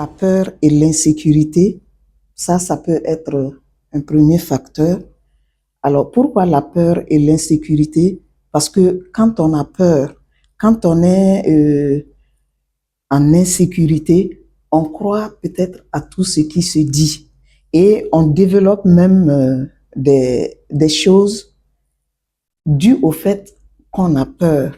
la peur et l'insécurité, ça peut être un premier facteur. Alors, pourquoi la peur et l'insécurité? Parce que quand on a peur, quand on est en insécurité, on croit peut-être à tout ce qui se dit et on développe même des choses dues au fait qu'on a peur.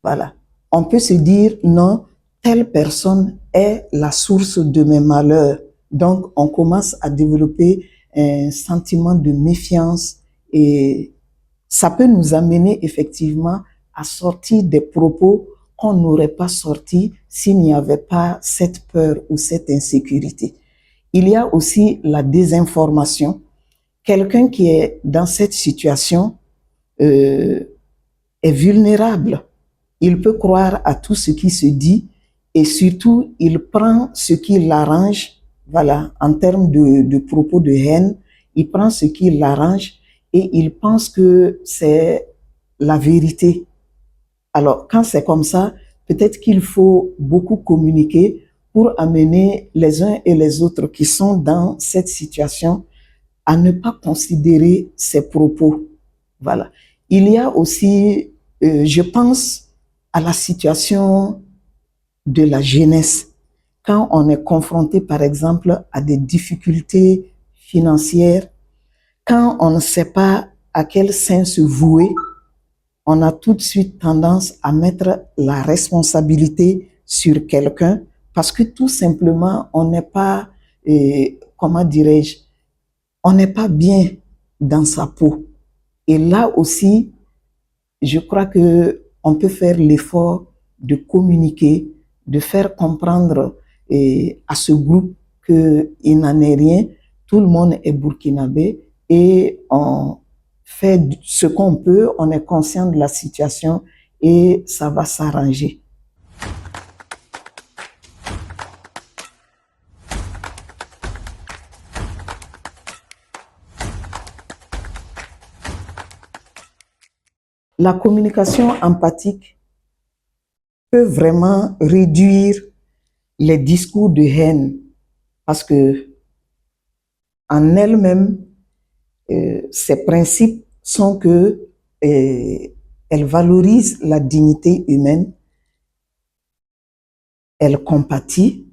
Voilà. On peut se dire, non, telle personne est la source de mes malheurs. Donc, on commence à développer un sentiment de méfiance et ça peut nous amener effectivement à sortir des propos qu'on n'aurait pas sortis s'il n'y avait pas cette peur ou cette insécurité. Il y a aussi la désinformation. Quelqu'un qui est dans cette situation est vulnérable. Il peut croire à tout ce qui se dit et surtout, il prend ce qui l'arrange, voilà, en termes de propos de haine, il prend ce qui l'arrange et il pense que c'est la vérité. Alors, quand c'est comme ça, peut-être qu'il faut beaucoup communiquer pour amener les uns et les autres qui sont dans cette situation à ne pas considérer ces propos. Voilà. Il y a aussi, je pense, à la situation de la jeunesse. Quand on est confronté, par exemple, à des difficultés financières, quand on ne sait pas à quel sein se vouer, on a tout de suite tendance à mettre la responsabilité sur quelqu'un parce que tout simplement, on n'est pas, comment dirais-je, on n'est pas bien dans sa peau. Et là aussi, je crois que on peut faire l'effort de communiquer, de faire comprendre à ce groupe qu'il n'en est rien. Tout le monde est burkinabé et on fait ce qu'on peut, on est conscient de la situation et ça va s'arranger. La communication empathique peut vraiment réduire les discours de haine parce que en elle-même, ses principes sont que elle valorise la dignité humaine, elle compatit,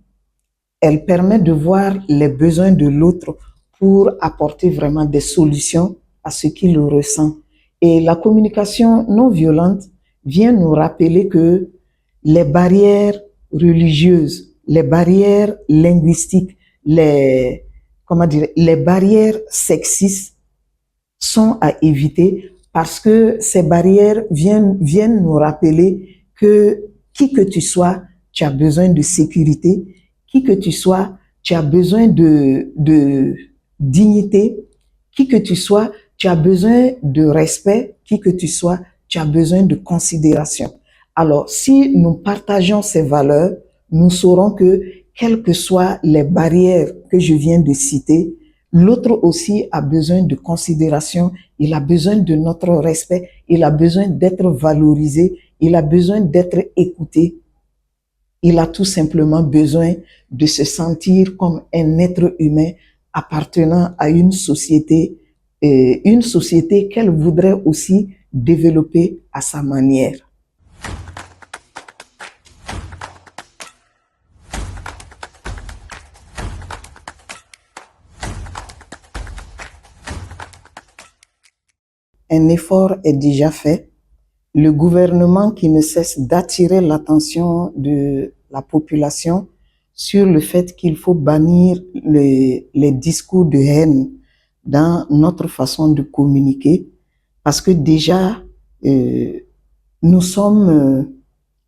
elle permet de voir les besoins de l'autre pour apporter vraiment des solutions à ce qu'il ressent. Et la communication non violente vient nous rappeler que les barrières religieuses, les barrières linguistiques, les barrières sexistes sont à éviter parce que ces barrières viennent nous rappeler que qui que tu sois, tu as besoin de sécurité, qui que tu sois, tu as besoin de dignité, qui que tu sois, tu as besoin de respect, qui que tu sois, tu as besoin de considération. Alors, si nous partageons ces valeurs, nous saurons que, quelles que soient les barrières que je viens de citer, l'autre aussi a besoin de considération, il a besoin de notre respect, il a besoin d'être valorisé, il a besoin d'être écouté. Il a tout simplement besoin de se sentir comme un être humain appartenant à une société qu'elle voudrait aussi développer à sa manière. Un effort est déjà fait. Le gouvernement qui ne cesse d'attirer l'attention de la population sur le fait qu'il faut bannir les discours de haine dans notre façon de communiquer, parce que déjà, nous sommes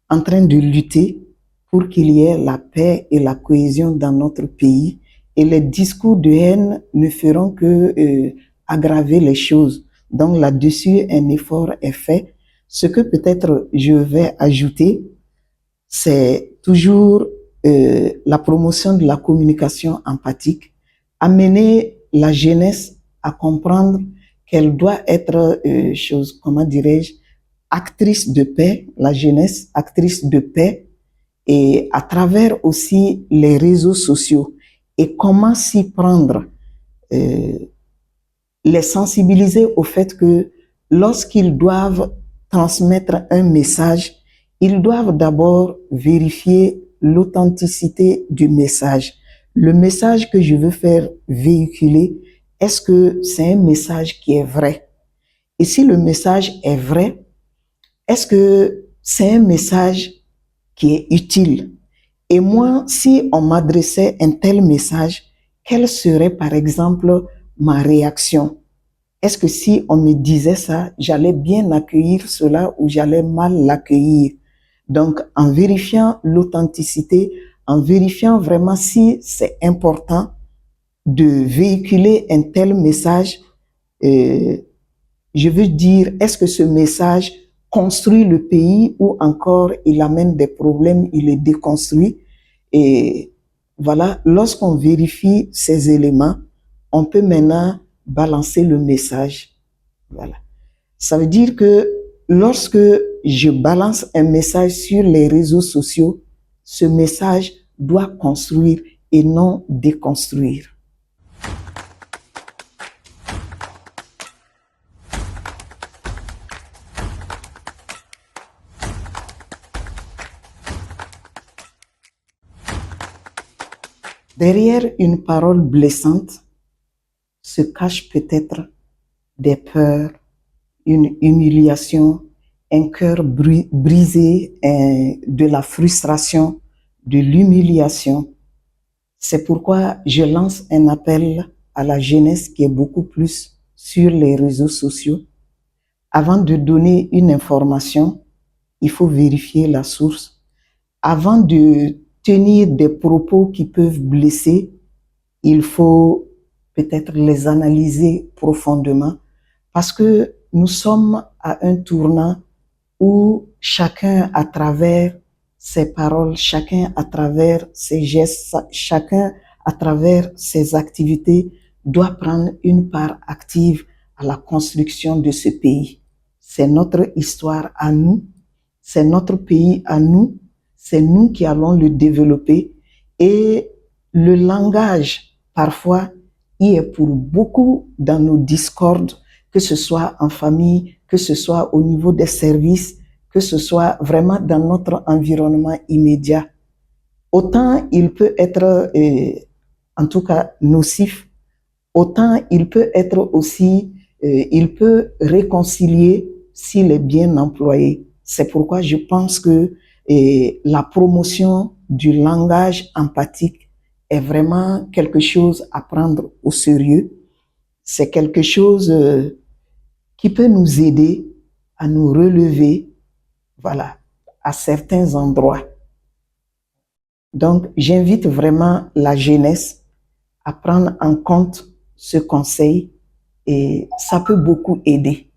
en train de lutter pour qu'il y ait la paix et la cohésion dans notre pays, et les discours de haine ne feront que aggraver les choses. Donc là-dessus, un effort est fait. Ce que peut-être je vais ajouter, c'est toujours la promotion de la communication empathique, amener la jeunesse à comprendre qu'elle doit être, comment dirais-je, actrice de paix, la jeunesse, actrice de paix, et à travers aussi les réseaux sociaux et comment s'y prendre, euh, les sensibiliser au fait que lorsqu'ils doivent transmettre un message, ils doivent d'abord vérifier l'authenticité du message. Le message que je veux faire véhiculer, est-ce que c'est un message qui est vrai? Et si le message est vrai, est-ce que c'est un message qui est utile? Et moi, si on m'adressait un tel message, quelle serait par exemple ma réaction? Est-ce que si on me disait ça, j'allais bien accueillir cela ou j'allais mal l'accueillir? Donc, en vérifiant l'authenticité, en vérifiant vraiment si c'est important de véhiculer un tel message, euh, je veux dire, est-ce que ce message construit le pays ou encore il amène des problèmes, il les déconstruit? Et voilà, lorsqu'on vérifie ces éléments, on peut maintenant balancer le message. Voilà. Ça veut dire que lorsque je balance un message sur les réseaux sociaux, ce message doit construire et non déconstruire. Derrière une parole blessante se cachent peut-être des peurs, une humiliation, un cœur brisé, de la frustration, de l'humiliation. C'est pourquoi je lance un appel à la jeunesse qui est beaucoup plus sur les réseaux sociaux. Avant de donner une information, il faut vérifier la source. Avant de tenir des propos qui peuvent blesser, il faut peut-être les analyser profondément parce que nous sommes à un tournant où chacun à travers ses paroles, chacun à travers ses gestes, chacun à travers ses activités doit prendre une part active à la construction de ce pays. C'est notre histoire à nous, c'est notre pays à nous, c'est nous qui allons le développer et le langage, parfois, y est pour beaucoup dans nos discordes, que ce soit en famille, que ce soit au niveau des services, que ce soit vraiment dans notre environnement immédiat. Autant il peut être, en tout cas, nocif, autant il peut être aussi, il peut réconcilier s'il est bien employé. C'est pourquoi je pense que la promotion du langage empathique est vraiment quelque chose à prendre au sérieux. C'est quelque chose qui peut nous aider à nous relever, voilà, à certains endroits. Donc, j'invite vraiment la jeunesse à prendre en compte ce conseil et ça peut beaucoup aider.